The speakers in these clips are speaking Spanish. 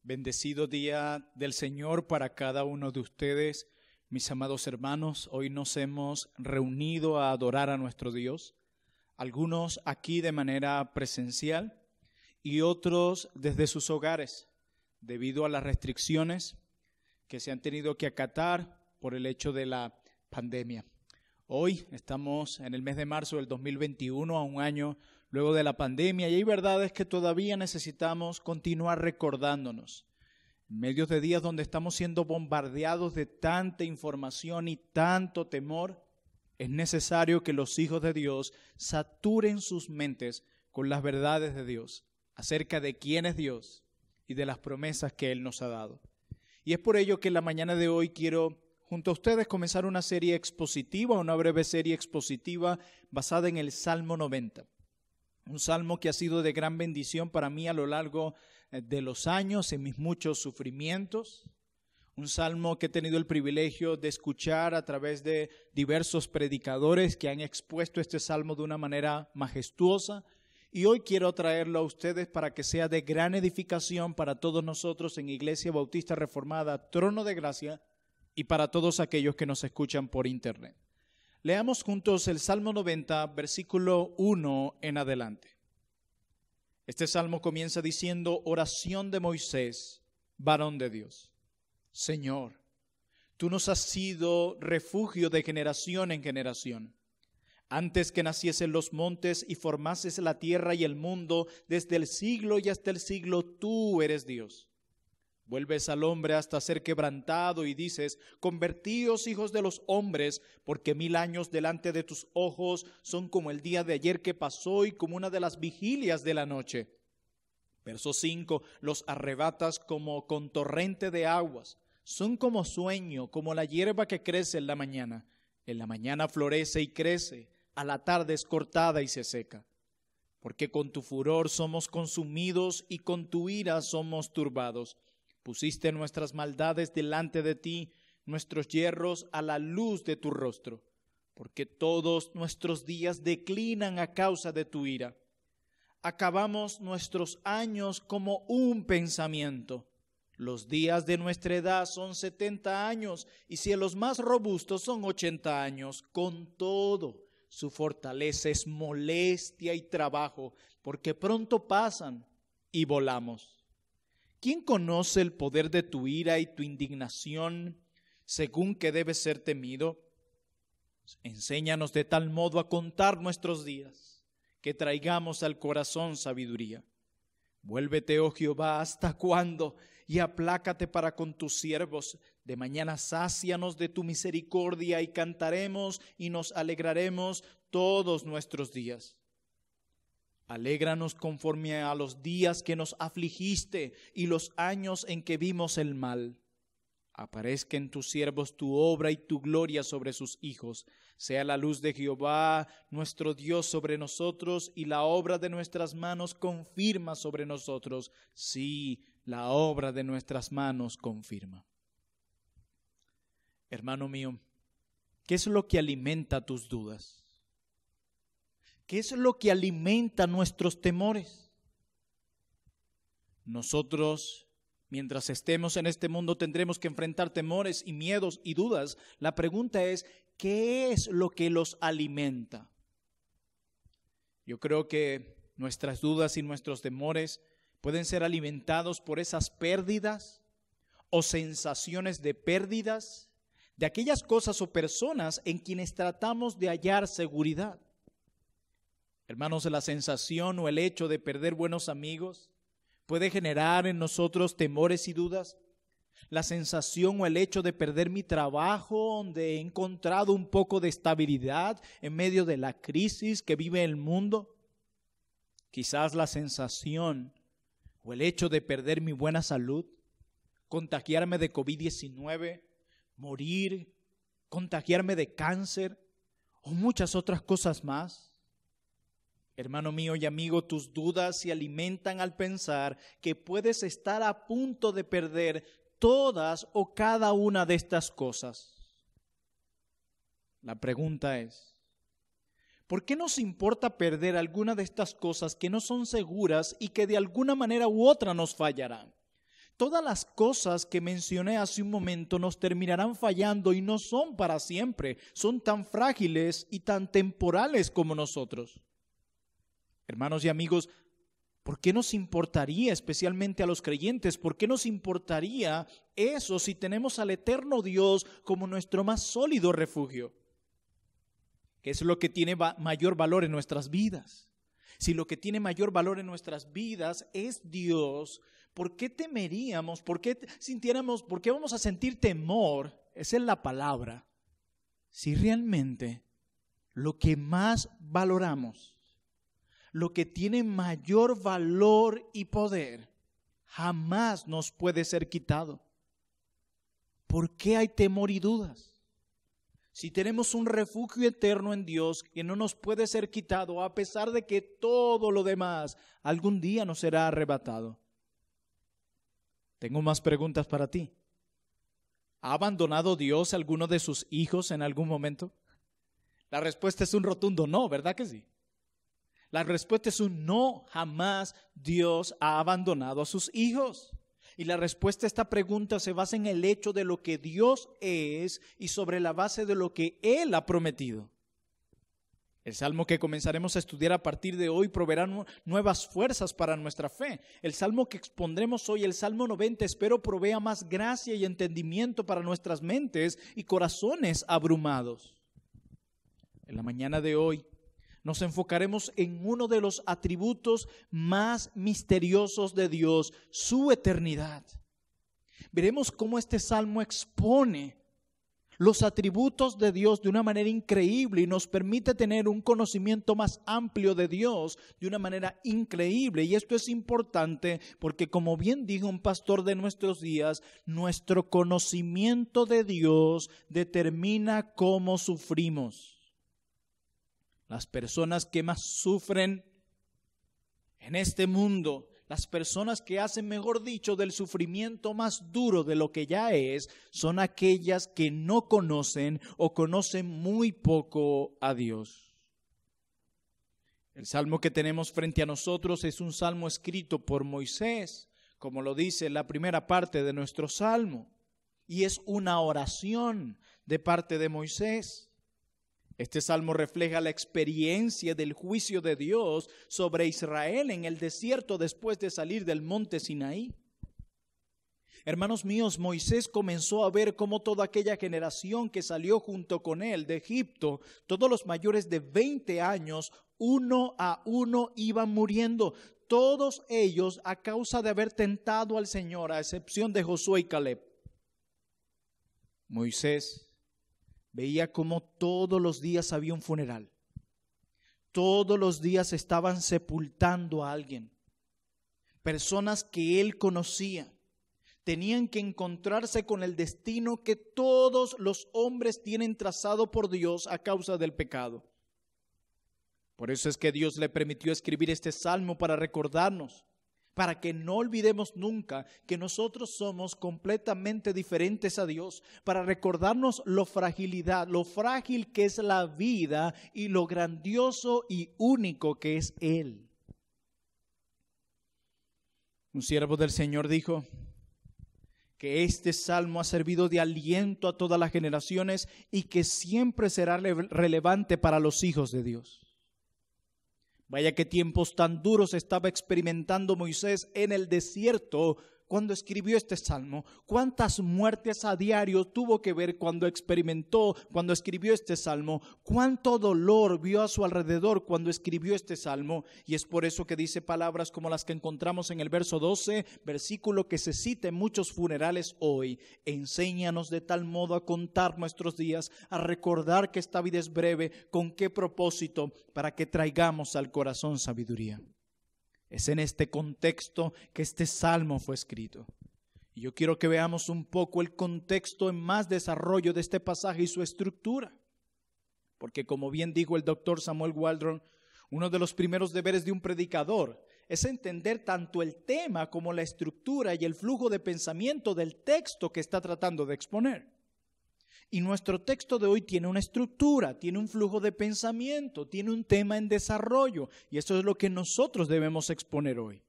Bendecido día del Señor para cada uno de ustedes, mis amados hermanos. Hoy nos hemos reunido a adorar a nuestro Dios, algunos aquí de manera presencial y otros desde sus hogares, debido a las restricciones que se han tenido que acatar por el hecho de la pandemia. Hoy estamos en el mes de marzo del 2021, a un año luego de la pandemia, y hay verdades que todavía necesitamos continuar recordándonos. En medio de días donde estamos siendo bombardeados de tanta información y tanto temor, es necesario que los hijos de Dios saturen sus mentes con las verdades de Dios, acerca de quién es Dios y de las promesas que Él nos ha dado. Y es por ello que en la mañana de hoy quiero, junto a ustedes, comenzar una serie expositiva, una breve serie expositiva basada en el Salmo 90. Un salmo que ha sido de gran bendición para mí a lo largo de los años, en mis muchos sufrimientos. Un salmo que he tenido el privilegio de escuchar a través de diversos predicadores que han expuesto este salmo de una manera majestuosa. Y hoy quiero traerlo a ustedes para que sea de gran edificación para todos nosotros en Iglesia Bautista Reformada, Trono de Gracia, y para todos aquellos que nos escuchan por internet. Leamos juntos el Salmo 90, versículo 1 en adelante. Este salmo comienza diciendo: oración de Moisés, varón de Dios. Señor, tú nos has sido refugio de generación en generación. Antes que naciesen los montes y formases la tierra y el mundo, desde el siglo y hasta el siglo, tú eres Dios. Vuelves al hombre hasta ser quebrantado y dices: convertíos, hijos de los hombres, porque 1000 años delante de tus ojos son como el día de ayer que pasó y como una de las vigilias de la noche. Verso 5, los arrebatas como con torrente de aguas, son como sueño, como la hierba que crece en la mañana florece y crece, a la tarde es cortada y se seca. Porque con tu furor somos consumidos y con tu ira somos turbados. Pusiste nuestras maldades delante de ti, nuestros yerros a la luz de tu rostro, porque todos nuestros días declinan a causa de tu ira. Acabamos nuestros años como un pensamiento. Los días de nuestra edad son 70 años, y si los más robustos son 80 años. Con todo, su fortaleza es molestia y trabajo, porque pronto pasan y volamos. ¿Quién conoce el poder de tu ira y tu indignación, según que debe ser temido? Enséñanos de tal modo a contar nuestros días, que traigamos al corazón sabiduría. Vuélvete, oh Jehová, ¿hasta cuándo? Y aplácate para con tus siervos. De mañana sácianos de tu misericordia, y cantaremos y nos alegraremos todos nuestros días. Alégranos conforme a los días que nos afligiste y los años en que vimos el mal. Aparezca en tus siervos tu obra y tu gloria sobre sus hijos. Sea la luz de Jehová, nuestro Dios, sobre nosotros, y la obra de nuestras manos confirma sobre nosotros. Sí, la obra de nuestras manos confirma. Hermano mío, ¿qué es lo que alimenta tus dudas? ¿Qué es lo que alimenta nuestros temores? Nosotros, mientras estemos en este mundo, tendremos que enfrentar temores y miedos y dudas. La pregunta es, ¿qué es lo que los alimenta? Yo creo que nuestras dudas y nuestros temores pueden ser alimentados por esas pérdidas o sensaciones de pérdidas de aquellas cosas o personas en quienes tratamos de hallar seguridad. Hermanos, la sensación o el hecho de perder buenos amigos puede generar en nosotros temores y dudas. La sensación o el hecho de perder mi trabajo, donde he encontrado un poco de estabilidad en medio de la crisis que vive el mundo. Quizás la sensación o el hecho de perder mi buena salud, contagiarme de COVID-19, morir, contagiarme de cáncer o muchas otras cosas más. Hermano mío y amigo, tus dudas se alimentan al pensar que puedes estar a punto de perder todas o cada una de estas cosas. La pregunta es, ¿por qué nos importa perder alguna de estas cosas que no son seguras y que de alguna manera u otra nos fallarán? Todas las cosas que mencioné hace un momento nos terminarán fallando y no son para siempre. Son tan frágiles y tan temporales como nosotros. Hermanos y amigos, ¿por qué nos importaría, especialmente a los creyentes, por qué nos importaría eso si tenemos al eterno Dios como nuestro más sólido refugio? ¿Qué es lo que tiene mayor valor en nuestras vidas? Si lo que tiene mayor valor en nuestras vidas es Dios, ¿por qué temeríamos? ¿Por qué sintiéramos? ¿Por qué vamos a sentir temor? Esa es la palabra. Si realmente lo que más valoramos, lo que tiene mayor valor y poder, jamás nos puede ser quitado. ¿Por qué hay temor y dudas? Si tenemos un refugio eterno en Dios que no nos puede ser quitado, a pesar de que todo lo demás algún día nos será arrebatado. Tengo más preguntas para ti. ¿Ha abandonado Dios a alguno de sus hijos en algún momento? La respuesta es un rotundo no, ¿verdad que sí? La respuesta es un no, jamás Dios ha abandonado a sus hijos. Y la respuesta a esta pregunta se basa en el hecho de lo que Dios es y sobre la base de lo que Él ha prometido. El salmo que comenzaremos a estudiar a partir de hoy proveerá nuevas fuerzas para nuestra fe. El salmo que expondremos hoy, el Salmo 90, espero provea más gracia y entendimiento para nuestras mentes y corazones abrumados. En la mañana de hoy nos enfocaremos en uno de los atributos más misteriosos de Dios, su eternidad. Veremos cómo este salmo expone los atributos de Dios de una manera increíble y nos permite tener un conocimiento más amplio de Dios de una manera increíble. Y esto es importante porque, como bien dijo un pastor de nuestros días, nuestro conocimiento de Dios determina cómo sufrimos. Las personas que más sufren en este mundo, las personas que hacen, mejor dicho, del sufrimiento más duro de lo que ya es, son aquellas que no conocen o conocen muy poco a Dios. El salmo que tenemos frente a nosotros es un salmo escrito por Moisés, como lo dice la primera parte de nuestro salmo, y es una oración de parte de Moisés. Este salmo refleja la experiencia del juicio de Dios sobre Israel en el desierto después de salir del monte Sinaí. Hermanos míos, Moisés comenzó a ver cómo toda aquella generación que salió junto con él de Egipto, todos los mayores de 20 años, uno a uno iban muriendo. Todos ellos a causa de haber tentado al Señor, a excepción de Josué y Caleb. Moisés veía como todos los días había un funeral. Todos los días estaban sepultando a alguien. Personas que él conocía tenían que encontrarse con el destino que todos los hombres tienen trazado por Dios a causa del pecado. Por eso es que Dios le permitió escribir este salmo para recordarnos, para que no olvidemos nunca que nosotros somos completamente diferentes a Dios, para recordarnos lo frágil que es la vida y lo grandioso y único que es Él. Un siervo del Señor dijo que este salmo ha servido de aliento a todas las generaciones y que siempre será relevante para los hijos de Dios. Vaya que tiempos tan duros estaba experimentando Moisés en el desierto cuando escribió este salmo. Cuántas muertes a diario tuvo que ver cuando escribió este salmo. Cuánto dolor vio a su alrededor cuando escribió este salmo. Y es por eso que dice palabras como las que encontramos en el verso 12, versículo que se cita en muchos funerales hoy. Enséñanos de tal modo a contar nuestros días, a recordar que esta vida es breve. ¿Con qué propósito? Para que traigamos al corazón sabiduría. Es en este contexto que este salmo fue escrito. Y yo quiero que veamos un poco el contexto en más desarrollo de este pasaje y su estructura. Porque como bien dijo el doctor Samuel Waldron, uno de los primeros deberes de un predicador es entender tanto el tema como la estructura y el flujo de pensamiento del texto que está tratando de exponer. Y nuestro texto de hoy tiene una estructura, tiene un flujo de pensamiento, tiene un tema en desarrollo. Y eso es lo que nosotros debemos exponer hoy.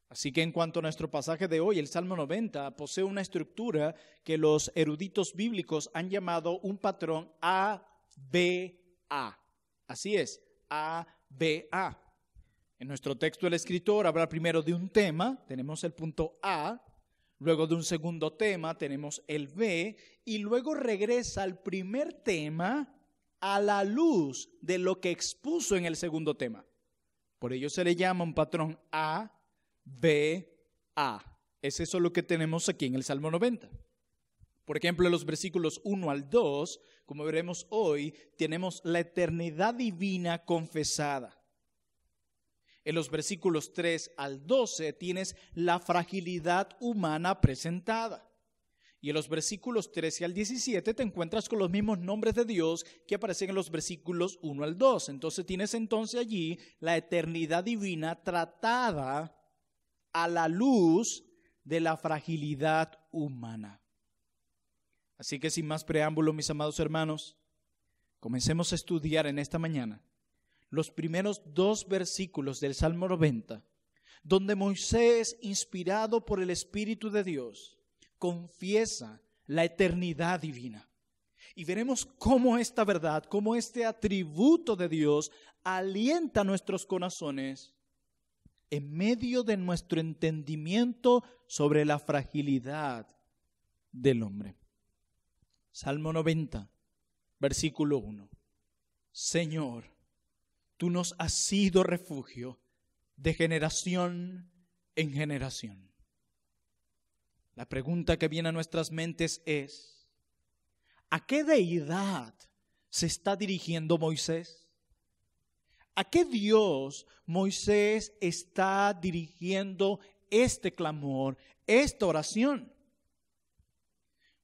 Así que en cuanto a nuestro pasaje de hoy, el Salmo 90 posee una estructura que los eruditos bíblicos han llamado un patrón A-B-A. Así es, A-B-A. En nuestro texto el escritor habla primero de un tema, tenemos el punto A, luego de un segundo tema tenemos el B y luego regresa al primer tema a la luz de lo que expuso en el segundo tema. Por ello se le llama un patrón A, B, A. Es eso lo que tenemos aquí en el Salmo 90. Por ejemplo, en los versículos 1 al 2, como veremos hoy, tenemos la eternidad divina confesada. En los versículos 3 al 12 tienes la fragilidad humana presentada. Y en los versículos 13 al 17 te encuentras con los mismos nombres de Dios que aparecen en los versículos 1 al 2. Entonces tienes allí la eternidad divina tratada a la luz de la fragilidad humana. Así que sin más preámbulo, mis amados hermanos, comencemos a estudiar en esta mañana los primeros 2 versículos del Salmo 90, donde Moisés, inspirado por el Espíritu de Dios, confiesa la eternidad divina. Y veremos cómo esta verdad, cómo este atributo de Dios alienta nuestros corazones en medio de nuestro entendimiento sobre la fragilidad del hombre. Salmo 90, versículo 1. Señor, tú nos has sido refugio de generación en generación. La pregunta que viene a nuestras mentes es, ¿a qué deidad se está dirigiendo Moisés? ¿A qué Dios Moisés está dirigiendo este clamor, esta oración?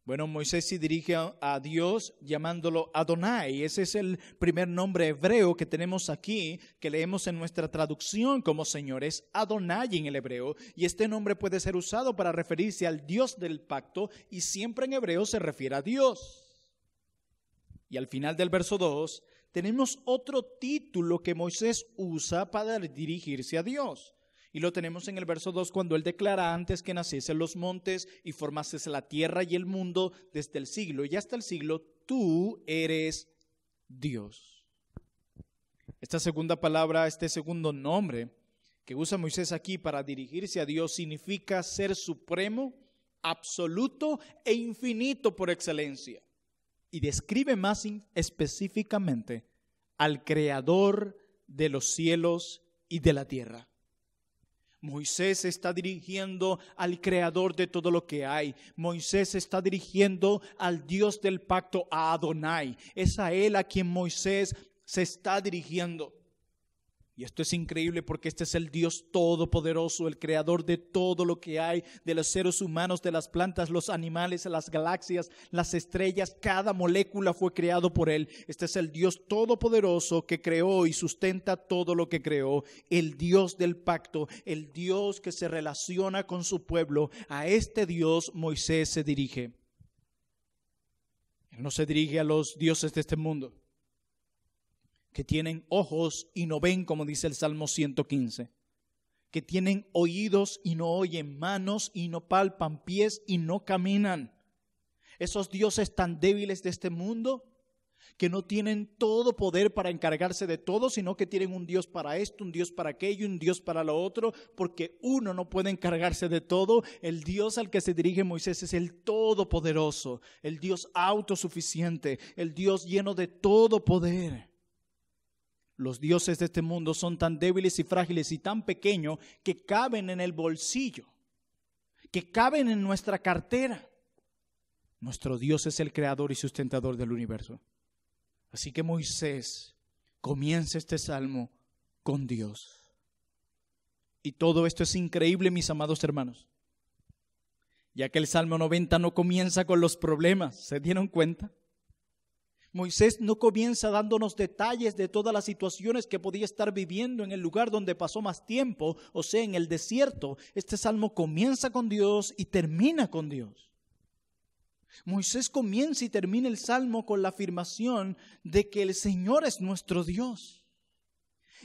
Bueno, Moisés se dirige a Dios llamándolo Adonai. Ese es el primer nombre hebreo que tenemos aquí, que leemos en nuestra traducción como Señor. Es Adonai en el hebreo. Y este nombre puede ser usado para referirse al Dios del pacto y siempre en hebreo se refiere a Dios. Y al final del verso 2 tenemos otro título que Moisés usa para dirigirse a Dios. Y lo tenemos en el verso 2 cuando él declara: antes que naciesen los montes y formases la tierra y el mundo, desde el siglo y hasta el siglo, tú eres Dios. Esta segunda palabra, este segundo nombre que usa Moisés aquí para dirigirse a Dios significa ser supremo, absoluto e infinito por excelencia. Y describe más específicamente al Creador de los cielos y de la tierra. Moisés se está dirigiendo al Creador de todo lo que hay. Moisés se está dirigiendo al Dios del pacto, a Adonai. Es a Él a quien Moisés se está dirigiendo. Y esto es increíble porque este es el Dios todopoderoso, el creador de todo lo que hay, de los seres humanos, de las plantas, los animales, las galaxias, las estrellas. Cada molécula fue creado por Él. Este es el Dios todopoderoso que creó y sustenta todo lo que creó. El Dios del pacto, el Dios que se relaciona con su pueblo. A este Dios Moisés se dirige. Él no se dirige a los dioses de este mundo, que tienen ojos y no ven, como dice el Salmo 115, que tienen oídos y no oyen, manos y no palpan, pies y no caminan. Esos dioses tan débiles de este mundo, que no tienen todo poder para encargarse de todo, sino que tienen un Dios para esto, un Dios para aquello, un Dios para lo otro, porque uno no puede encargarse de todo. El Dios al que se dirige Moisés es el Todopoderoso, el Dios autosuficiente, el Dios lleno de todo poder. Los dioses de este mundo son tan débiles y frágiles y tan pequeños que caben en el bolsillo, que caben en nuestra cartera. Nuestro Dios es el creador y sustentador del universo. Así que Moisés comienza este salmo con Dios. Y todo esto es increíble, mis amados hermanos, ya que el Salmo 90 no comienza con los problemas. ¿Se dieron cuenta? Moisés no comienza dándonos detalles de todas las situaciones que podía estar viviendo en el lugar donde pasó más tiempo, o sea, en el desierto. Este salmo comienza con Dios y termina con Dios. Moisés comienza y termina el salmo con la afirmación de que el Señor es nuestro Dios.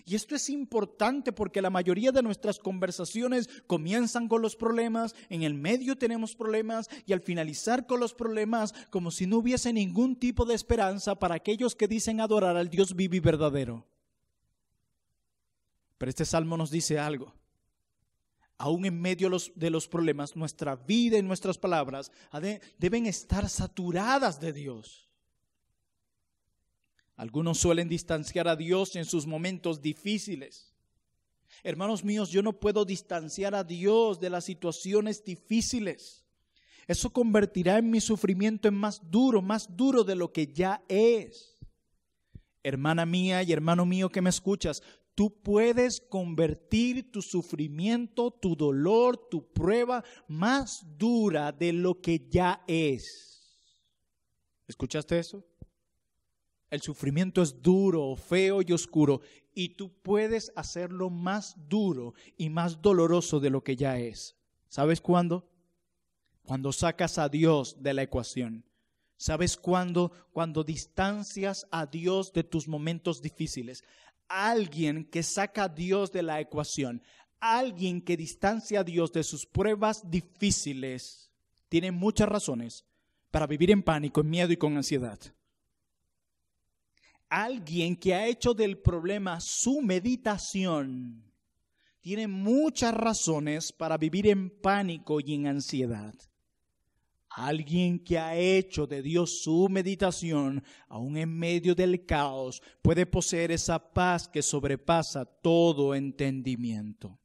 Y esto es importante porque la mayoría de nuestras conversaciones comienzan con los problemas, en el medio tenemos problemas y al finalizar con los problemas como si no hubiese ningún tipo de esperanza para aquellos que dicen adorar al Dios vivo y verdadero. Pero este salmo nos dice algo. Aún en medio de los problemas, nuestra vida y nuestras palabras deben estar saturadas de Dios. Algunos suelen distanciar a Dios en sus momentos difíciles. Hermanos míos, yo no puedo distanciar a Dios de las situaciones difíciles. Eso convertirá en mi sufrimiento en más duro de lo que ya es. Hermana mía y hermano mío que me escuchas, tú puedes convertir tu sufrimiento, tu dolor, tu prueba más dura de lo que ya es. ¿Escuchaste eso? El sufrimiento es duro, feo y oscuro, y tú puedes hacerlo más duro y más doloroso de lo que ya es. ¿Sabes cuándo? Cuando sacas a Dios de la ecuación. ¿Sabes cuándo? Cuando distancias a Dios de tus momentos difíciles. Alguien que saca a Dios de la ecuación, alguien que distancia a Dios de sus pruebas difíciles, tiene muchas razones para vivir en pánico, en miedo y con ansiedad. Alguien que ha hecho del problema su meditación tiene muchas razones para vivir en pánico y en ansiedad. Alguien que ha hecho de Dios su meditación, aún en medio del caos, puede poseer esa paz que sobrepasa todo entendimiento.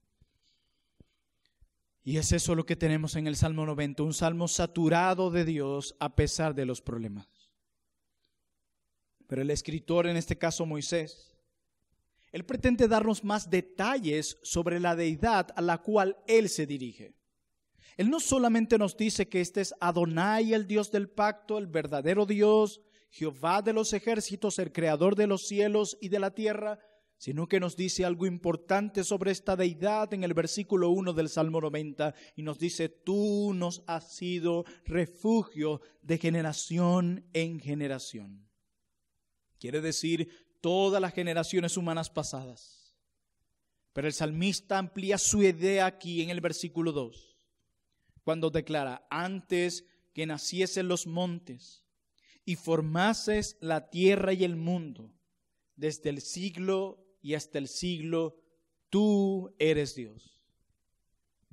Y es eso lo que tenemos en el Salmo 90, un salmo saturado de Dios a pesar de los problemas. Pero el escritor, en este caso Moisés, él pretende darnos más detalles sobre la deidad a la cual él se dirige. Él no solamente nos dice que este es Adonai, el Dios del pacto, el verdadero Dios, Jehová de los ejércitos, el creador de los cielos y de la tierra, sino que nos dice algo importante sobre esta deidad en el versículo 1 del Salmo 90 y nos dice: tú nos has sido refugio de generación en generación. Quiere decir todas las generaciones humanas pasadas. Pero el salmista amplía su idea aquí en el versículo 2, cuando declara: antes que naciesen los montes y formases la tierra y el mundo, desde el siglo y hasta el siglo, tú eres Dios.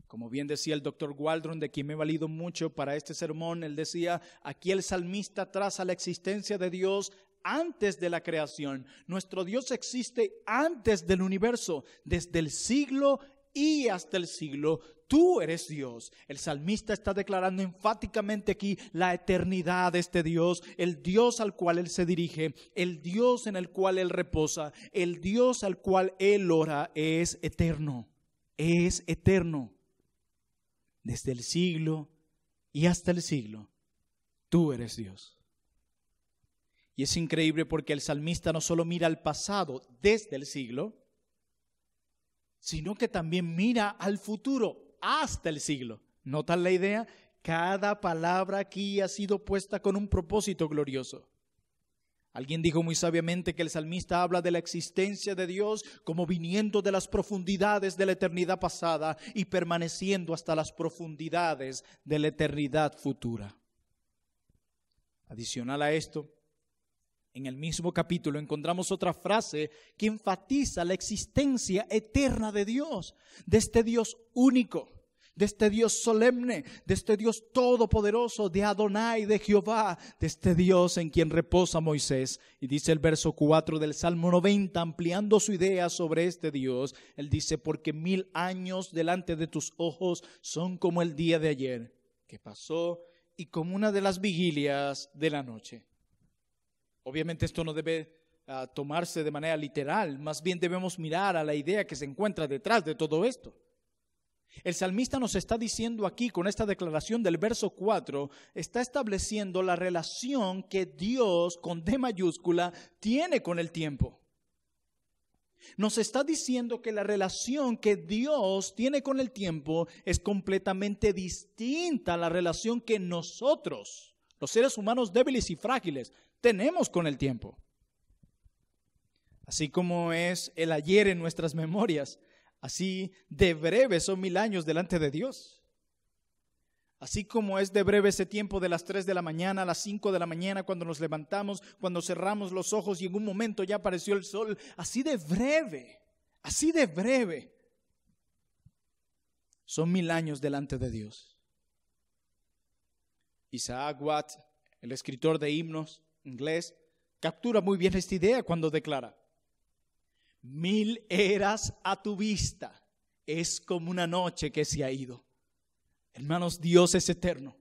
Como bien decía el doctor Waldron, de quien me he valido mucho para este sermón, él decía: aquí el salmista traza la existencia de Dios antes de la creación. Nuestro Dios existe antes del universo, desde el siglo y hasta el siglo. Tú eres Dios. El salmista está declarando enfáticamente aquí la eternidad de este Dios, el Dios al cual Él se dirige, el Dios en el cual Él reposa, el Dios al cual Él ora es eterno, es eterno. Desde el siglo y hasta el siglo, tú eres Dios. Y es increíble porque el salmista no solo mira al pasado desde el siglo, sino que también mira al futuro hasta el siglo. ¿Notan la idea? Cada palabra aquí ha sido puesta con un propósito glorioso. Alguien dijo muy sabiamente que el salmista habla de la existencia de Dios como viniendo de las profundidades de la eternidad pasada y permaneciendo hasta las profundidades de la eternidad futura. Adicional a esto, en el mismo capítulo encontramos otra frase que enfatiza la existencia eterna de Dios, de este Dios único, de este Dios solemne, de este Dios todopoderoso, de Adonai, de Jehová, de este Dios en quien reposa Moisés. Y dice el verso 4 del Salmo 90, ampliando su idea sobre este Dios, él dice: porque 1000 años delante de tus ojos son como el día de ayer, que pasó, y como una de las vigilias de la noche. Obviamente esto no debe tomarse de manera literal, más bien debemos mirar a la idea que se encuentra detrás de todo esto. El salmista nos está diciendo aquí, con esta declaración del verso 4, está estableciendo la relación que Dios, con D mayúscula, tiene con el tiempo. Nos está diciendo que la relación que Dios tiene con el tiempo es completamente distinta a la relación que nosotros, los seres humanos débiles y frágiles, tenemos con el tiempo. Así como es el ayer en nuestras memorias, así de breve son 1000 años delante de Dios. Así como es de breve ese tiempo de las 3 de la mañana a las 5 de la mañana, cuando nos levantamos, cuando cerramos los ojos y en un momento ya apareció el sol, así de breve son 1000 años delante de Dios. Isaac Watts, el escritor de himnos inglés, captura muy bien esta idea cuando declara: 1000 eras a tu vista es como una noche que se ha ido. Hermanos, Dios es eterno.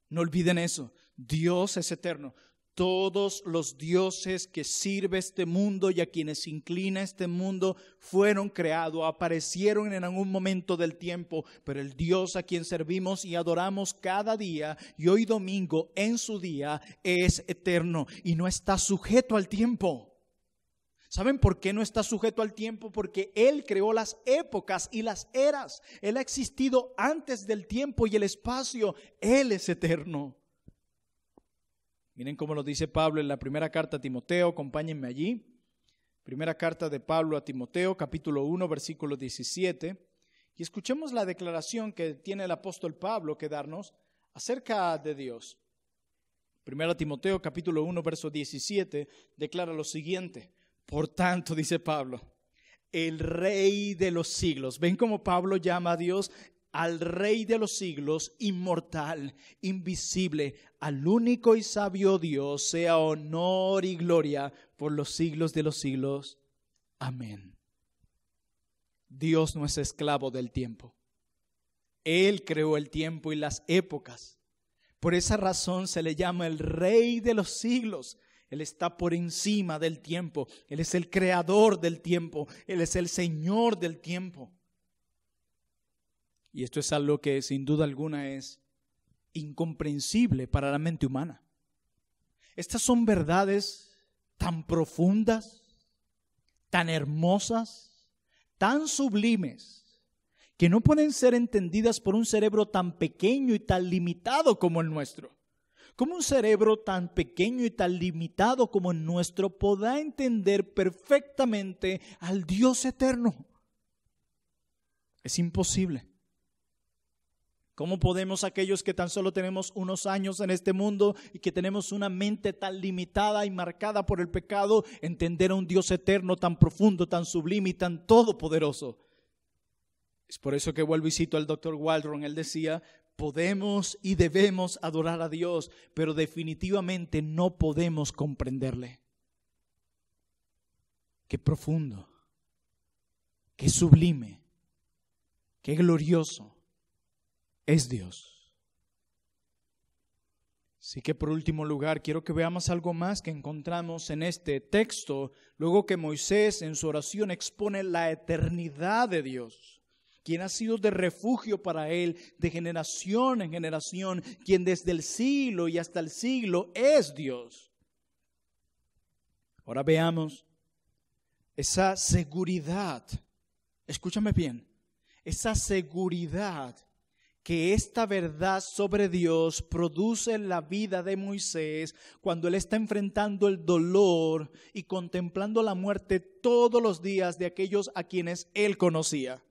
No olviden eso. Dios es eterno. Todos los dioses que sirve este mundo y a quienes inclina este mundo fueron creados, aparecieron en algún momento del tiempo, pero el Dios a quien servimos y adoramos cada día y hoy domingo en su día es eterno y no está sujeto al tiempo. ¿Saben por qué no está sujeto al tiempo? Porque Él creó las épocas y las eras. Él ha existido antes del tiempo y el espacio. Él es eterno. Miren cómo lo dice Pablo en la primera carta a Timoteo. Acompáñenme allí. Primera carta de Pablo a Timoteo, capítulo 1, versículo 17. Y escuchemos la declaración que tiene el apóstol Pablo que darnos acerca de Dios. Primera Timoteo, capítulo 1, verso 17, declara lo siguiente. Por tanto, dice Pablo, el Rey de los siglos. ¿Ven cómo Pablo llama a Dios? Al Rey de los siglos, inmortal, invisible, al único y sabio Dios, sea honor y gloria por los siglos de los siglos. Amén. Dios no es esclavo del tiempo. Él creó el tiempo y las épocas. Por esa razón se le llama el Rey de los siglos. Él está por encima del tiempo. Él es el creador del tiempo. Él es el Señor del tiempo. Y esto es algo que sin duda alguna es incomprensible para la mente humana. Estas son verdades tan profundas, tan hermosas, tan sublimes, que no pueden ser entendidas por un cerebro tan pequeño y tan limitado como el nuestro. ¿Cómo un cerebro tan pequeño y tan limitado como el nuestro podrá entender perfectamente al Dios eterno? Es imposible. ¿Cómo podemos aquellos que tan solo tenemos unos años en este mundo y que tenemos una mente tan limitada y marcada por el pecado, entender a un Dios eterno tan profundo, tan sublime y tan todopoderoso? Es por eso que vuelvo y cito al Dr. Waldron. Él decía: podemos y debemos adorar a Dios, pero definitivamente no podemos comprenderle. Qué profundo, qué sublime, qué glorioso es Dios. Así que por último lugar, quiero que veamos algo más que encontramos en este texto, luego que Moisés en su oración expone la eternidad de Dios, quien ha sido de refugio para él de generación en generación, quien desde el siglo y hasta el siglo es Dios. Ahora veamos esa seguridad, escúchame bien, esa seguridad que esta verdad sobre Dios produce en la vida de Moisés cuando él está enfrentando el dolor y contemplando la muerte todos los días de aquellos a quienes él conocía.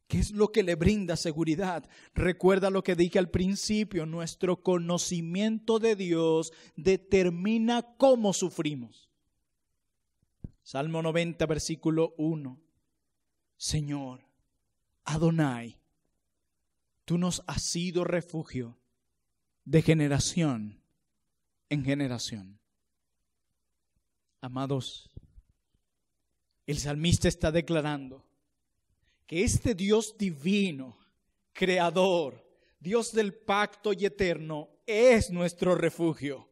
¿Qué es lo que le brinda seguridad? Recuerda lo que dije al principio, nuestro conocimiento de Dios determina cómo sufrimos. Salmo 90, versículo 1. Señor, Adonai, tú nos has sido refugio de generación en generación. Amados, el salmista está declarando que este Dios divino, creador, Dios del pacto y eterno, es nuestro refugio.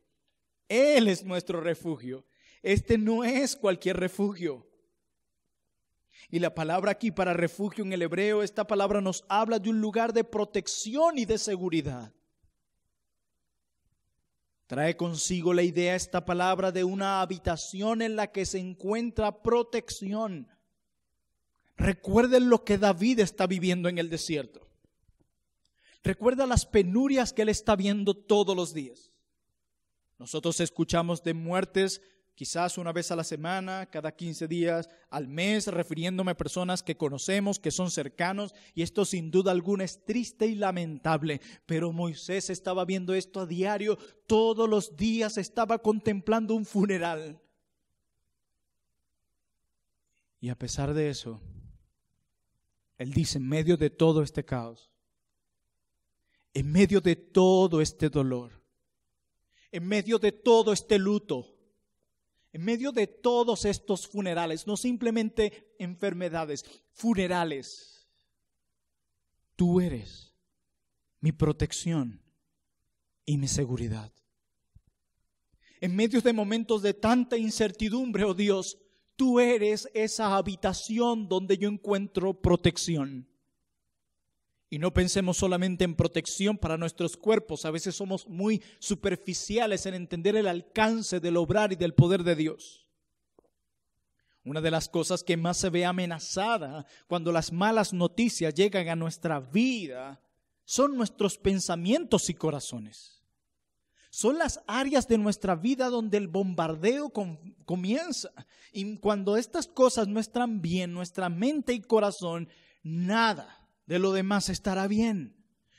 Él es nuestro refugio. Este no es cualquier refugio. Y la palabra aquí para refugio en el hebreo, esta palabra nos habla de un lugar de protección y de seguridad. Trae consigo la idea esta palabra de una habitación en la que se encuentra protección. Recuerden lo que David está viviendo en el desierto. Recuerda las penurias que él está viendo todos los días. Nosotros escuchamos de muertes quizás una vez a la semana, cada 15 días, al mes, refiriéndome a personas que conocemos, que son cercanos, y esto sin duda alguna es triste y lamentable, pero Moisés estaba viendo esto a diario, todos los días estaba contemplando un funeral. Y a pesar de eso, él dice, en medio de todo este caos, en medio de todo este dolor, en medio de todo este luto, en medio de todos estos funerales, no simplemente enfermedades, funerales, tú eres mi protección y mi seguridad. En medio de momentos de tanta incertidumbre, oh Dios, tú eres esa habitación donde yo encuentro protección. Y no pensemos solamente en protección para nuestros cuerpos. A veces somos muy superficiales en entender el alcance del obrar y del poder de Dios. Una de las cosas que más se ve amenazada cuando las malas noticias llegan a nuestra vida son nuestros pensamientos y corazones. Son las áreas de nuestra vida donde el bombardeo comienza. Y cuando estas cosas no están bien, nuestra mente y corazón, nada de lo demás estará bien.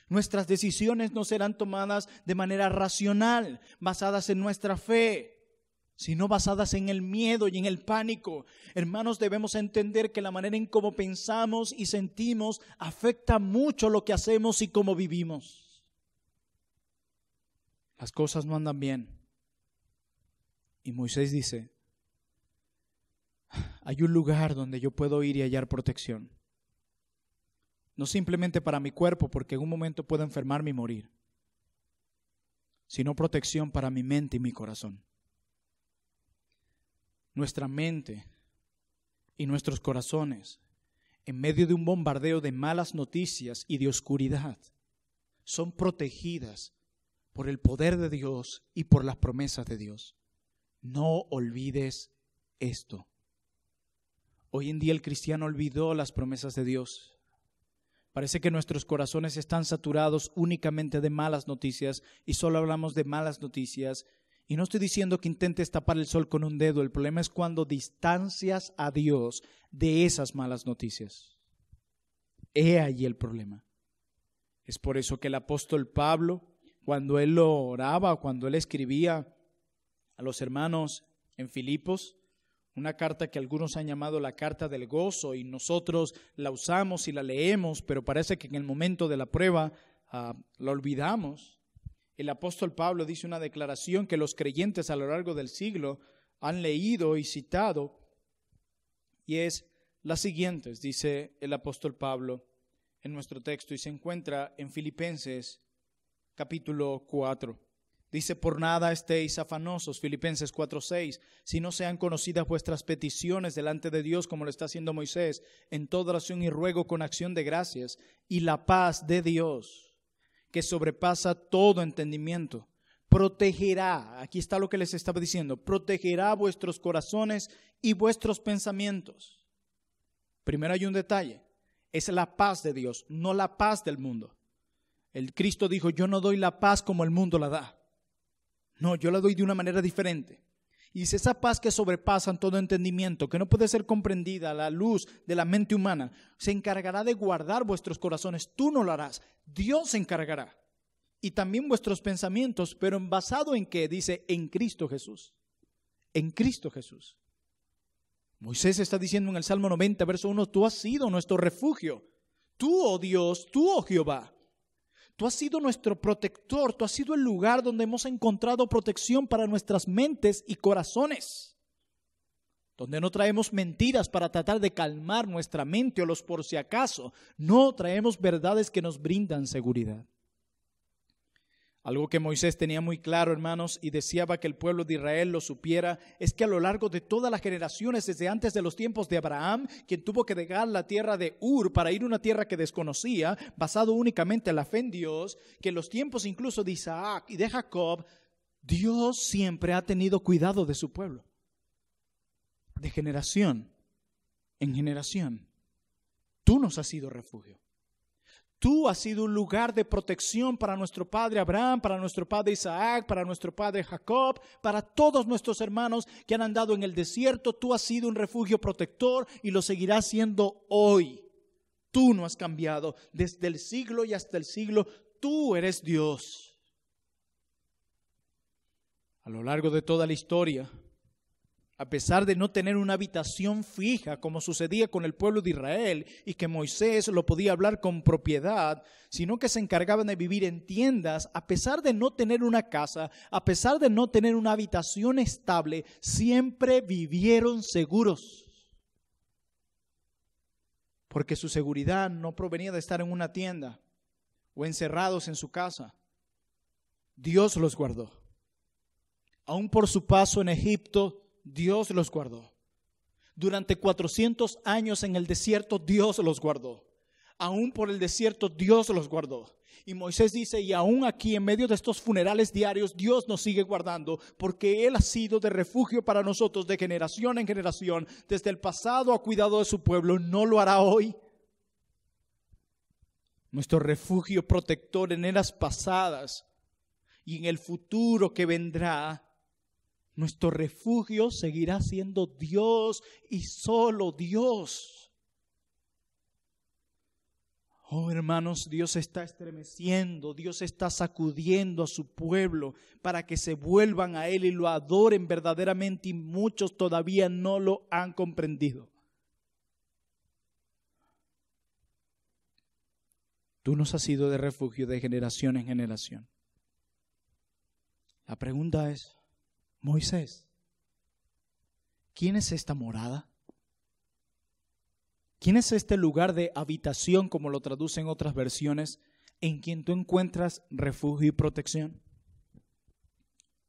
Nuestras decisiones no serán tomadas de manera racional, basadas en nuestra fe, sino basadas en el miedo y en el pánico. Hermanos, debemos entender que la manera en cómo pensamos y sentimos afecta mucho lo que hacemos y cómo vivimos. Las cosas no andan bien. Y Moisés dice, hay un lugar donde yo puedo ir y hallar protección. No simplemente para mi cuerpo, porque en un momento puedo enfermarme y morir, sino protección para mi mente y mi corazón. Nuestra mente y nuestros corazones, en medio de un bombardeo de malas noticias y de oscuridad, son protegidas por el poder de Dios y por las promesas de Dios. No olvides esto. Hoy en día el cristiano olvidó las promesas de Dios. Parece que nuestros corazones están saturados únicamente de malas noticias y solo hablamos de malas noticias. Y no estoy diciendo que intentes tapar el sol con un dedo. El problema es cuando distancias a Dios de esas malas noticias. He allí el problema. Es por eso que el apóstol Pablo, cuando él lo oraba, cuando él escribía a los hermanos en Filipos, una carta que algunos han llamado la carta del gozo, y nosotros la usamos y la leemos, pero parece que en el momento de la prueba la olvidamos. El apóstol Pablo dice una declaración que los creyentes a lo largo del siglo han leído y citado, y es la siguiente. Dice el apóstol Pablo en nuestro texto, y se encuentra en Filipenses capítulo 4. Dice, por nada estéis afanosos, Filipenses 4:6, si no sean conocidas vuestras peticiones delante de Dios, como lo está haciendo Moisés, en toda oración y ruego con acción de gracias, y la paz de Dios, que sobrepasa todo entendimiento, protegerá, aquí está lo que les estaba diciendo, protegerá vuestros corazones y vuestros pensamientos. Primero hay un detalle, es la paz de Dios, no la paz del mundo. El Cristo dijo, yo no doy la paz como el mundo la da. No, yo la doy de una manera diferente. Y dice, esa paz que sobrepasa todo entendimiento, que no puede ser comprendida a la luz de la mente humana, se encargará de guardar vuestros corazones. Tú no lo harás, Dios se encargará. Y también vuestros pensamientos, pero basado en qué, dice, en Cristo Jesús. En Cristo Jesús. Moisés está diciendo en el Salmo 90, verso 1, tú has sido nuestro refugio. Tú, oh Dios, tú, oh Jehová. Tú has sido nuestro protector, tú has sido el lugar donde hemos encontrado protección para nuestras mentes y corazones, donde no traemos mentiras para tratar de calmar nuestra mente o los por si acaso, no traemos verdades que nos brindan seguridad. Algo que Moisés tenía muy claro, hermanos, y deseaba que el pueblo de Israel lo supiera, es que a lo largo de todas las generaciones, desde antes de los tiempos de Abraham, quien tuvo que dejar la tierra de Ur para ir a una tierra que desconocía, basado únicamente en la fe en Dios, que en los tiempos incluso de Isaac y de Jacob, Dios siempre ha tenido cuidado de su pueblo. De generación en generación. Tú nos has sido refugio. Tú has sido un lugar de protección para nuestro padre Abraham, para nuestro padre Isaac, para nuestro padre Jacob, para todos nuestros hermanos que han andado en el desierto. Tú has sido un refugio protector y lo seguirás siendo hoy. Tú no has cambiado. Desde el siglo y hasta el siglo, tú eres Dios. A lo largo de toda la historia, a pesar de no tener una habitación fija como sucedía con el pueblo de Israel y que Moisés lo podía hablar con propiedad, sino que se encargaban de vivir en tiendas, a pesar de no tener una casa, a pesar de no tener una habitación estable, siempre vivieron seguros. Porque su seguridad no provenía de estar en una tienda o encerrados en su casa. Dios los guardó. Aún por su paso en Egipto, Dios los guardó. Durante 400 años en el desierto, Dios los guardó. Aún por el desierto, Dios los guardó. Y Moisés dice, y aún aquí en medio de estos funerales diarios, Dios nos sigue guardando, porque Él ha sido de refugio para nosotros de generación en generación. Desde el pasado ha cuidado de su pueblo, ¿no lo hará hoy? Nuestro refugio protector en eras pasadas y en el futuro que vendrá. Nuestro refugio seguirá siendo Dios y solo Dios. Oh, hermanos, Dios está estremeciendo, Dios está sacudiendo a su pueblo para que se vuelvan a Él y lo adoren verdaderamente, y muchos todavía no lo han comprendido. Tú nos has sido de refugio de generación en generación. La pregunta es, Moisés, ¿quién es esta morada? ¿Quién es este lugar de habitación, como lo traducen otras versiones, en quien tú encuentras refugio y protección?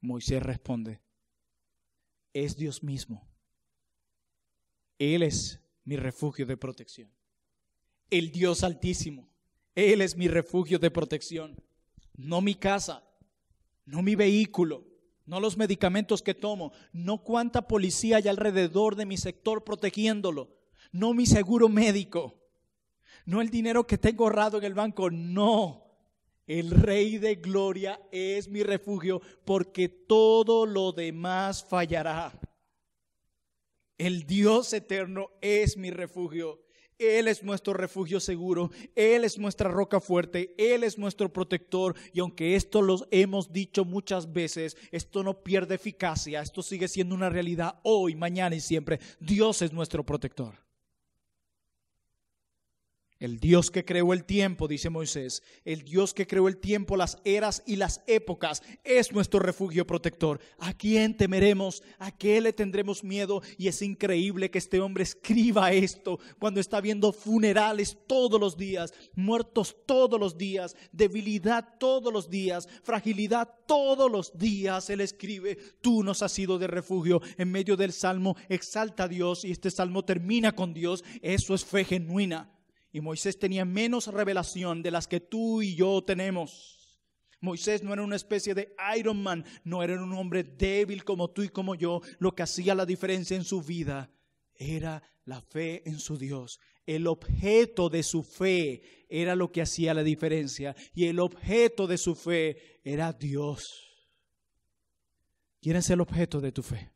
Moisés responde, es Dios mismo. Él es mi refugio de protección. El Dios Altísimo. Él es mi refugio de protección. No mi casa, no mi vehículo, no los medicamentos que tomo, no cuánta policía hay alrededor de mi sector protegiéndolo, no mi seguro médico, no el dinero que tengo ahorrado en el banco, no. El Rey de Gloria es mi refugio, porque todo lo demás fallará. El Dios eterno es mi refugio. Él es nuestro refugio seguro, Él es nuestra roca fuerte, Él es nuestro protector. Y aunque esto lo hemos dicho muchas veces, esto no pierde eficacia, esto sigue siendo una realidad hoy, mañana y siempre. Dios es nuestro protector. El Dios que creó el tiempo, dice Moisés, el Dios que creó el tiempo, las eras y las épocas, es nuestro refugio protector. ¿A quién temeremos? ¿A qué le tendremos miedo? Y es increíble que este hombre escriba esto cuando está viendo funerales todos los días, muertos todos los días, debilidad todos los días, fragilidad todos los días. Él escribe, tú nos has sido de refugio. En medio del salmo exalta a Dios y este salmo termina con Dios. Eso es fe genuina. Y Moisés tenía menos revelación de las que tú y yo tenemos. Moisés no era una especie de Iron Man, no era un hombre débil como tú y como yo. Lo que hacía la diferencia en su vida era la fe en su Dios. El objeto de su fe era lo que hacía la diferencia. Y el objeto de su fe era Dios. ¿Quién es el objeto de tu fe?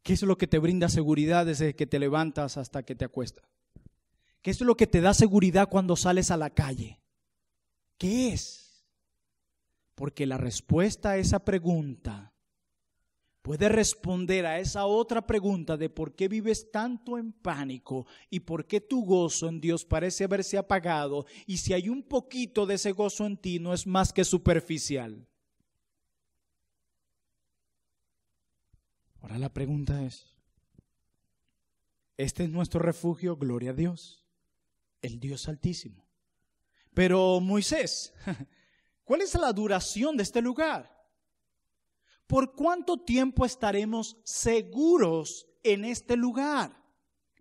¿Qué es lo que te brinda seguridad desde que te levantas hasta que te acuestas? ¿Qué es lo que te da seguridad cuando sales a la calle? ¿Qué es? Porque la respuesta a esa pregunta puede responder a esa otra pregunta de por qué vives tanto en pánico y por qué tu gozo en Dios parece haberse apagado, y si hay un poquito de ese gozo en ti no es más que superficial. Ahora la pregunta es, este es nuestro refugio, gloria a Dios, el Dios Altísimo. Pero Moisés, ¿cuál es la duración de este lugar? ¿Por cuánto tiempo estaremos seguros en este lugar?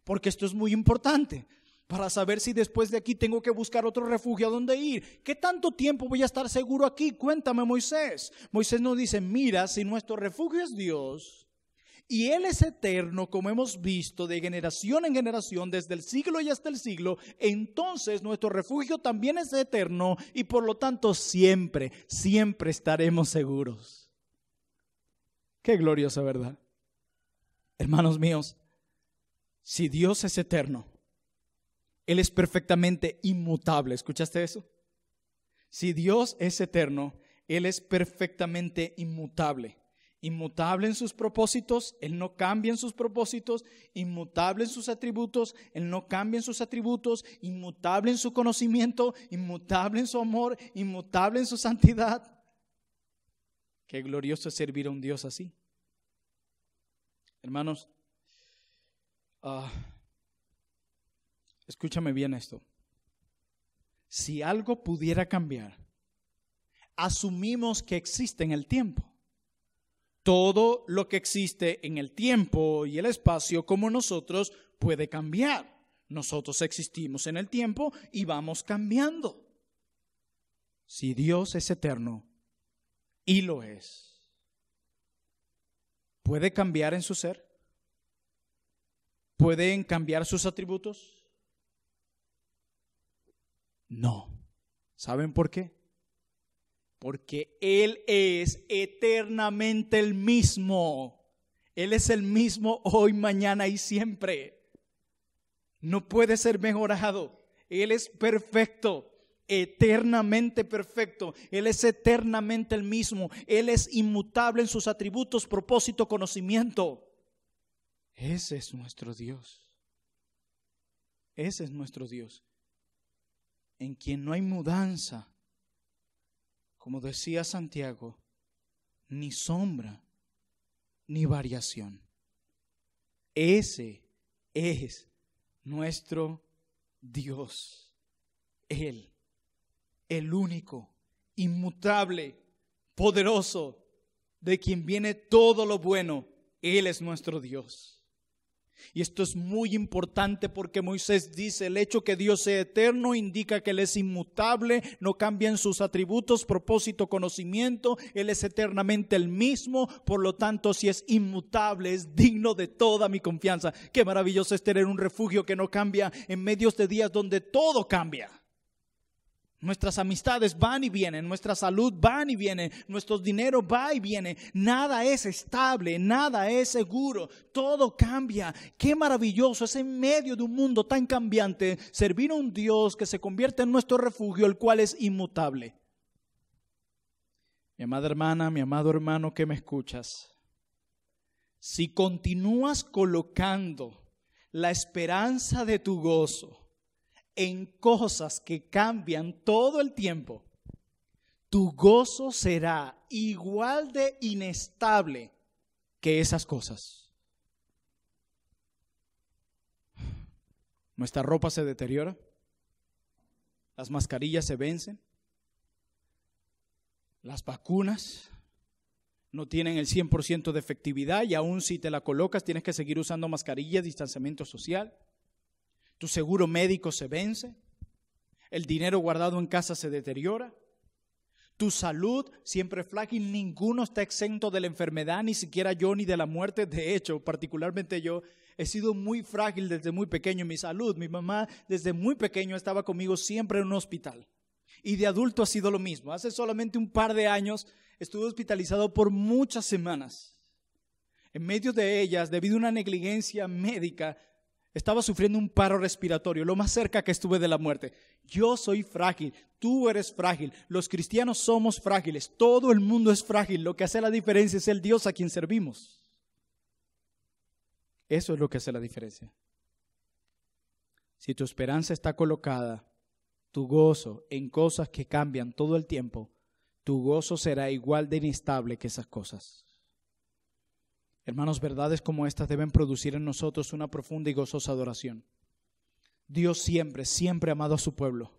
Porque esto es muy importante para saber si después de aquí tengo que buscar otro refugio a dónde ir. ¿Qué tanto tiempo voy a estar seguro aquí? Cuéntame, Moisés. Moisés nos dice, mira, si nuestro refugio es Dios, Y Él es eterno, como hemos visto, de generación en generación, desde el siglo y hasta el siglo. Entonces nuestro refugio también es eterno y por lo tanto siempre, siempre estaremos seguros. Qué gloriosa verdad. Hermanos míos, si Dios es eterno, Él es perfectamente inmutable. ¿Escuchaste eso? Si Dios es eterno, Él es perfectamente inmutable. Inmutable en sus propósitos, Él no cambia en sus propósitos. Inmutable en sus atributos, Él no cambia en sus atributos. Inmutable en su conocimiento, inmutable en su amor, inmutable en su santidad. Qué glorioso es servir a un Dios así. Hermanos, escúchame bien esto. Si algo pudiera cambiar, asumimos que existe en el tiempo. Todo lo que existe en el tiempo y el espacio como nosotros puede cambiar. Nosotros existimos en el tiempo y vamos cambiando. Si Dios es eterno, y lo es, ¿puede cambiar en su ser? ¿Pueden cambiar sus atributos? No. ¿Saben por qué? Porque Él es eternamente el mismo. Él es el mismo hoy, mañana y siempre. No puede ser mejorado. Él es perfecto, eternamente perfecto. Él es eternamente el mismo. Él es inmutable en sus atributos, propósito, conocimiento. Ese es nuestro Dios. Ese es nuestro Dios, en quien no hay mudanza. Como decía Santiago, ni sombra, ni variación. Ese es nuestro Dios. Él, el único, inmutable, poderoso, de quien viene todo lo bueno. Él es nuestro Dios. Y esto es muy importante porque Moisés dice, el hecho que Dios sea eterno indica que Él es inmutable, no cambia en sus atributos, propósito, conocimiento. Él es eternamente el mismo, por lo tanto, si es inmutable, es digno de toda mi confianza. Qué maravilloso es tener un refugio que no cambia en medios de días donde todo cambia. Nuestras amistades van y vienen, nuestra salud van y viene, nuestro dinero va y viene. Nada es estable, nada es seguro, todo cambia. Qué maravilloso es en medio de un mundo tan cambiante servir a un Dios que se convierte en nuestro refugio, el cual es inmutable. Mi amada hermana, mi amado hermano que me escuchas, si continúas colocando la esperanza de tu gozo en cosas que cambian todo el tiempo, tu gozo será igual de inestable que esas cosas. Nuestra ropa se deteriora, las mascarillas se vencen, las vacunas no tienen el 100% de efectividad y aún si te la colocas tienes que seguir usando mascarilla, distanciamiento social. Tu seguro médico se vence, el dinero guardado en casa se deteriora, tu salud siempre frágil, ninguno está exento de la enfermedad, ni siquiera yo ni de la muerte. De hecho, particularmente yo he sido muy frágil desde muy pequeño en mi salud. Mi mamá desde muy pequeño estaba conmigo siempre en un hospital y de adulto ha sido lo mismo. Hace solamente un par de años estuve hospitalizado por muchas semanas. En medio de ellas, debido a una negligencia médica, estaba sufriendo un paro respiratorio, lo más cerca que estuve de la muerte. Yo soy frágil, tú eres frágil, los cristianos somos frágiles, todo el mundo es frágil. Lo que hace la diferencia es el Dios a quien servimos. Eso es lo que hace la diferencia. Si tu esperanza está colocada, tu gozo, en cosas que cambian todo el tiempo, tu gozo será igual de inestable que esas cosas. Hermanos, verdades como estas deben producir en nosotros una profunda y gozosa adoración. Dios siempre, siempre ha amado a su pueblo.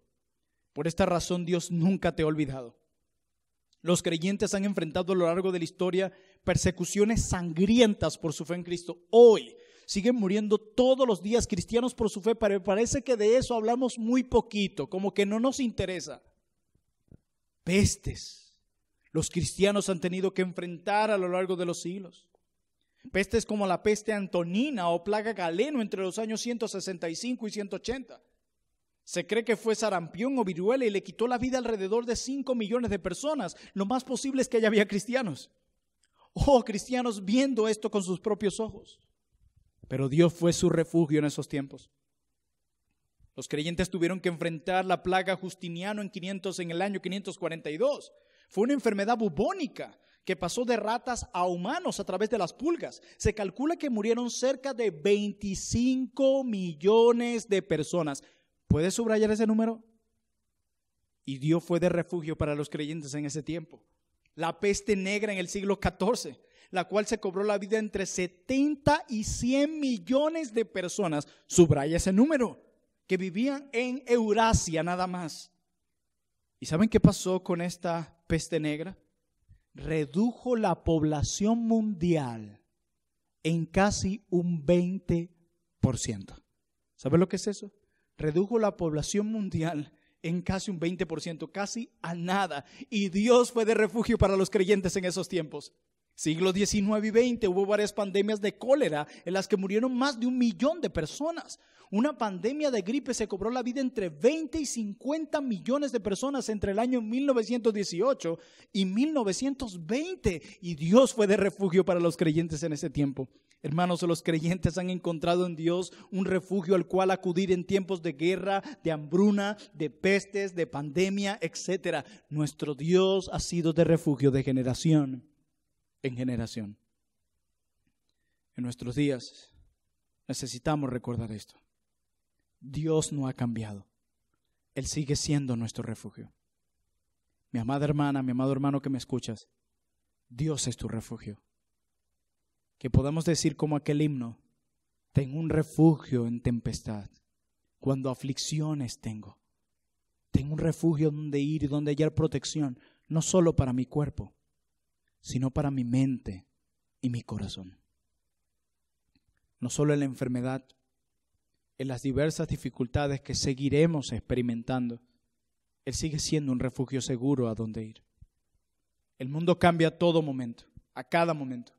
Por esta razón Dios nunca te ha olvidado. Los creyentes han enfrentado a lo largo de la historia persecuciones sangrientas por su fe en Cristo. Hoy siguen muriendo todos los días cristianos por su fe, pero parece que de eso hablamos muy poquito, como que no nos interesa. Pestes, los cristianos han tenido que enfrentar a lo largo de los siglos. Pestes como la peste antonina o plaga galeno entre los años 165 y 180. Se cree que fue sarampión o viruela y le quitó la vida alrededor de 5 millones de personas. Lo más posible es que ya había cristianos. Cristianos viendo esto con sus propios ojos. Pero Dios fue su refugio en esos tiempos. Los creyentes tuvieron que enfrentar la plaga Justiniano en el año 542. Fue una enfermedad bubónica que pasó de ratas a humanos a través de las pulgas. Se calcula que murieron cerca de 25 millones de personas. ¿Puedes subrayar ese número? Y Dios fue de refugio para los creyentes en ese tiempo. La peste negra en el siglo XIV, la cual se cobró la vida entre 70 y 100 millones de personas. Subraya ese número, que vivían en Eurasia nada más. ¿Y saben qué pasó con esta peste negra? Redujo la población mundial en casi un 20%. ¿Saben lo que es eso? Redujo la población mundial en casi un 20%, casi a nada. Y Dios fue de refugio para los creyentes en esos tiempos. Siglos XIX y XX hubo varias pandemias de cólera en las que murieron más de 1 millón de personas. Una pandemia de gripe se cobró la vida entre 20 y 50 millones de personas entre el año 1918 y 1920. Y Dios fue de refugio para los creyentes en ese tiempo. Hermanos, los creyentes han encontrado en Dios un refugio al cual acudir en tiempos de guerra, de hambruna, de pestes, de pandemia, etc. Nuestro Dios ha sido de refugio de generación en generación. En nuestros días necesitamos recordar esto. Dios no ha cambiado. Él sigue siendo nuestro refugio. Mi amada hermana, mi amado hermano que me escuchas, Dios es tu refugio. Que podamos decir como aquel himno: tengo un refugio en tempestad, cuando aflicciones tengo. Tengo un refugio donde ir y donde hallar protección, no solo para mi cuerpo, sino para mi mente y mi corazón. No solo en la enfermedad, en las diversas dificultades que seguiremos experimentando, Él sigue siendo un refugio seguro a donde ir. El mundo cambia a todo momento, a cada momento.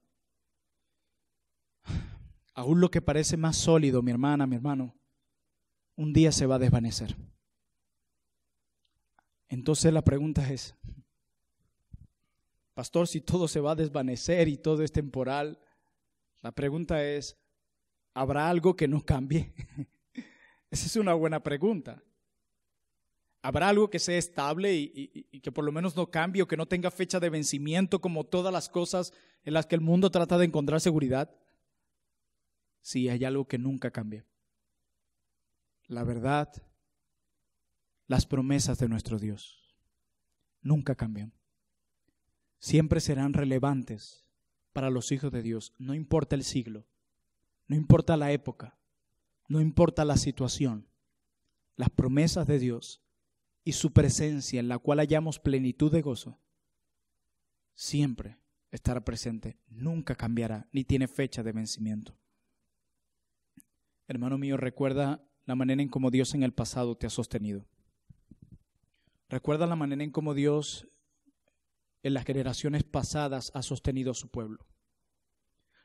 Aún lo que parece más sólido, mi hermana, mi hermano, un día se va a desvanecer. Entonces la pregunta es: pastor, si todo se va a desvanecer y todo es temporal, la pregunta es: ¿habrá algo que no cambie? Esa es una buena pregunta. ¿Habrá algo que sea estable y que por lo menos no cambie o que no tenga fecha de vencimiento como todas las cosas en las que el mundo trata de encontrar seguridad? Sí, hay algo que nunca cambia. La verdad, las promesas de nuestro Dios nunca cambian. Siempre serán relevantes para los hijos de Dios. No importa el siglo, no importa la época, no importa la situación. Las promesas de Dios y su presencia en la cual hallamos plenitud de gozo siempre estará presente, nunca cambiará, ni tiene fecha de vencimiento. Hermano mío, recuerda la manera en cómo Dios en el pasado te ha sostenido. Recuerda la manera en cómo Dios en las generaciones pasadas ha sostenido a su pueblo.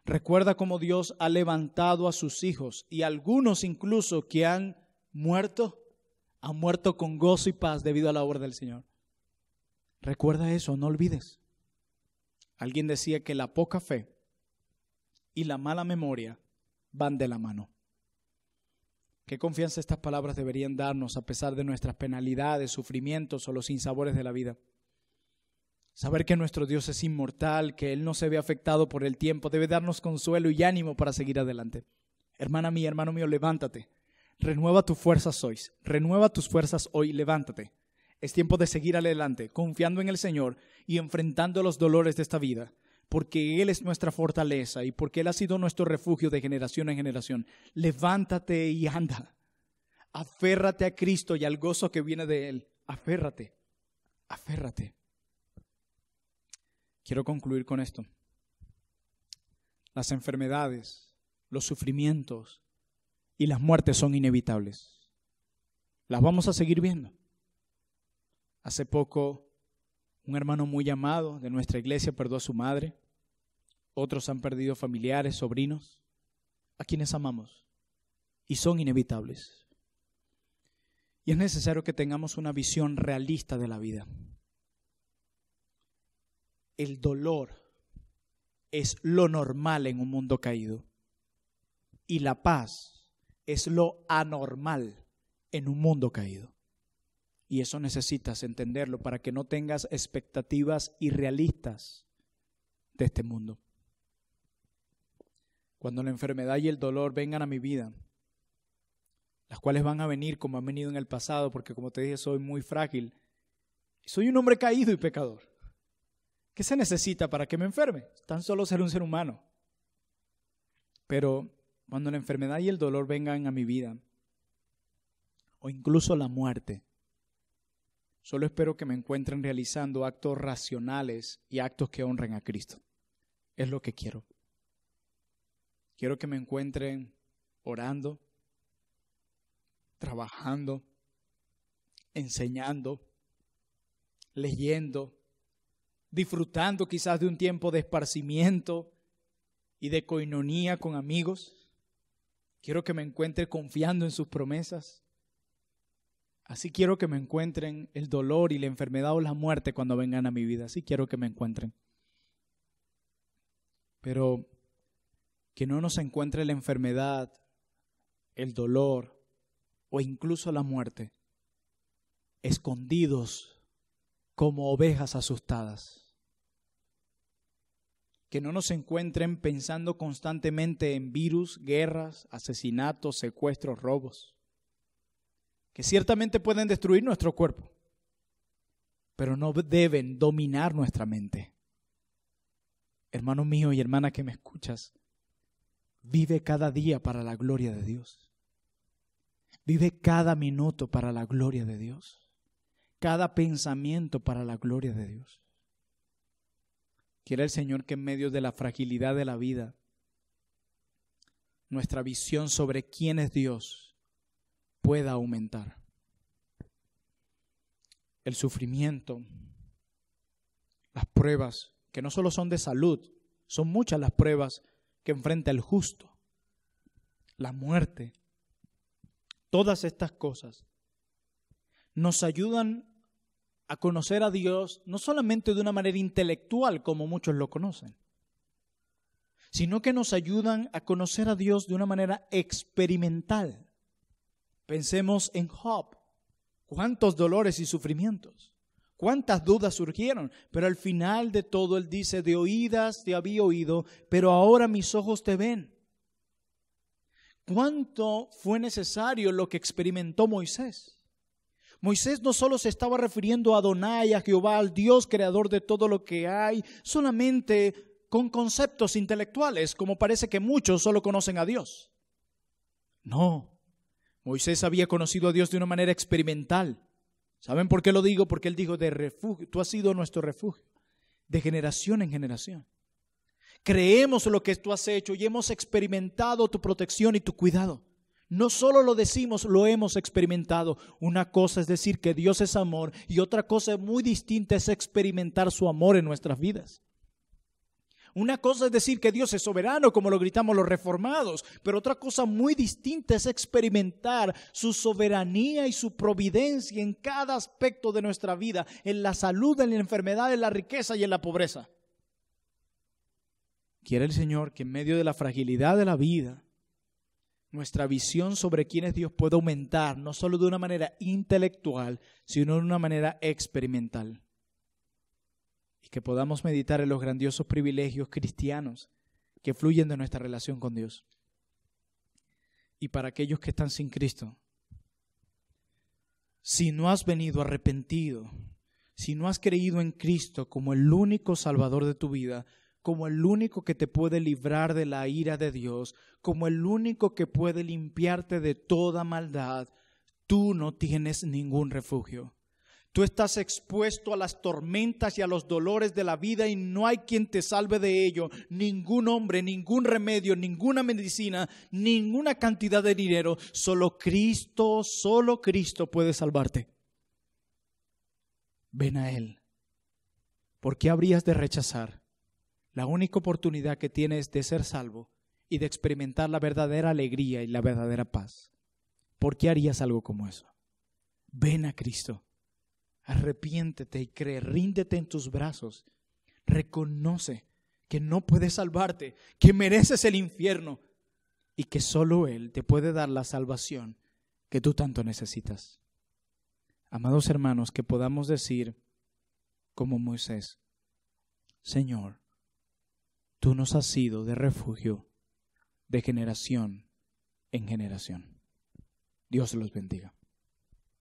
Recuerda cómo Dios ha levantado a sus hijos, y algunos incluso que han muerto con gozo y paz debido a la obra del Señor. Recuerda eso, no olvides. Alguien decía que la poca fe y la mala memoria van de la mano. ¿Qué confianza estas palabras deberían darnos a pesar de nuestras penalidades, sufrimientos o los sinsabores de la vida? Saber que nuestro Dios es inmortal, que Él no se ve afectado por el tiempo, debe darnos consuelo y ánimo para seguir adelante. Hermana mía, hermano mío, levántate. Renueva tus fuerzas hoy. Renueva tus fuerzas hoy, levántate. Es tiempo de seguir adelante, confiando en el Señor y enfrentando los dolores de esta vida, porque Él es nuestra fortaleza y porque Él ha sido nuestro refugio de generación en generación. Levántate y anda. Aférrate a Cristo y al gozo que viene de Él. Aférrate, aférrate. Quiero concluir con esto. Las enfermedades, los sufrimientos y las muertes son inevitables. Las vamos a seguir viendo. Hace poco, un hermano muy amado de nuestra iglesia perdió a su madre. otros han perdido familiares, sobrinos, a quienes amamos, y son inevitables. Y es necesario que tengamos una visión realista de la vida. El dolor es lo normal en un mundo caído, y la paz es lo anormal en un mundo caído. Y eso necesitas entenderlo para que no tengas expectativas irrealistas de este mundo. Cuando la enfermedad y el dolor vengan a mi vida, las cuales van a venir como han venido en el pasado, porque como te dije, soy muy frágil. Soy un hombre caído y pecador. ¿Qué se necesita para que me enferme? Tan solo ser un ser humano. Pero cuando la enfermedad y el dolor vengan a mi vida, o incluso la muerte, solo espero que me encuentren realizando actos racionales y actos que honren a Cristo. Es lo que quiero. Quiero que me encuentren orando, trabajando, enseñando, leyendo, disfrutando quizás de un tiempo de esparcimiento y de coinonía con amigos. Quiero que me encuentre confiando en sus promesas. Así quiero que me encuentren el dolor y la enfermedad o la muerte cuando vengan a mi vida. Así quiero que me encuentren. Pero que no nos encuentre la enfermedad, el dolor o incluso la muerte escondidos como ovejas asustadas. Que no nos encuentren pensando constantemente en virus, guerras, asesinatos, secuestros, robos, que ciertamente pueden destruir nuestro cuerpo, pero no deben dominar nuestra mente. Hermano mío y hermana que me escuchas, vive cada día para la gloria de Dios. Vive cada minuto para la gloria de Dios. Cada pensamiento para la gloria de Dios. Quiere el Señor que en medio de la fragilidad de la vida, nuestra visión sobre quién es Dios pueda aumentar. El sufrimiento, las pruebas, que no solo son de salud, son muchas las pruebas que enfrenta el justo, la muerte, todas estas cosas nos ayudan a conocer a Dios no solamente de una manera intelectual como muchos lo conocen, sino que nos ayudan a conocer a Dios de una manera experimental. Pensemos en Job, cuántos dolores y sufrimientos, cuántas dudas surgieron, pero al final de todo él dice: de oídas te había oído, pero ahora mis ojos te ven. ¿Cuánto fue necesario lo que experimentó Moisés? Moisés no solo se estaba refiriendo a Adonai, a Jehová, al Dios creador de todo lo que hay, solamente con conceptos intelectuales, como parece que muchos solo conocen a Dios. No, Moisés había conocido a Dios de una manera experimental. ¿Saben por qué lo digo? Porque él dijo: de refugio, tú has sido nuestro refugio, de generación en generación. Creemos lo que tú has hecho y hemos experimentado tu protección y tu cuidado. No solo lo decimos, lo hemos experimentado. Una cosa es decir que Dios es amor y otra cosa muy distinta es experimentar su amor en nuestras vidas. Una cosa es decir que Dios es soberano, como lo gritamos los reformados, pero otra cosa muy distinta es experimentar su soberanía y su providencia en cada aspecto de nuestra vida, en la salud, en la enfermedad, en la riqueza y en la pobreza. Quiere el Señor que en medio de la fragilidad de la vida, nuestra visión sobre quién es Dios pueda aumentar, no solo de una manera intelectual, sino de una manera experimental. Y que podamos meditar en los grandiosos privilegios cristianos que fluyen de nuestra relación con Dios. Y para aquellos que están sin Cristo, si no has venido arrepentido, si no has creído en Cristo como el único Salvador de tu vida, como el único que te puede librar de la ira de Dios, como el único que puede limpiarte de toda maldad, tú no tienes ningún refugio. Tú estás expuesto a las tormentas y a los dolores de la vida y no hay quien te salve de ello. Ningún hombre, ningún remedio, ninguna medicina, ninguna cantidad de dinero. Solo Cristo puede salvarte. Ven a Él. ¿Por qué habrías de rechazar La única oportunidad que tienes de ser salvo y de experimentar la verdadera alegría y la verdadera paz. ¿Por qué harías algo como eso? Ven a Cristo, arrepiéntete y cree, ríndete en tus brazos, reconoce que no puedes salvarte, que mereces el infierno y que solo Él te puede dar la salvación que tú tanto necesitas. Amados hermanos, que podamos decir como Moisés: Señor, tú nos has sido de refugio de generación en generación. Dios los bendiga.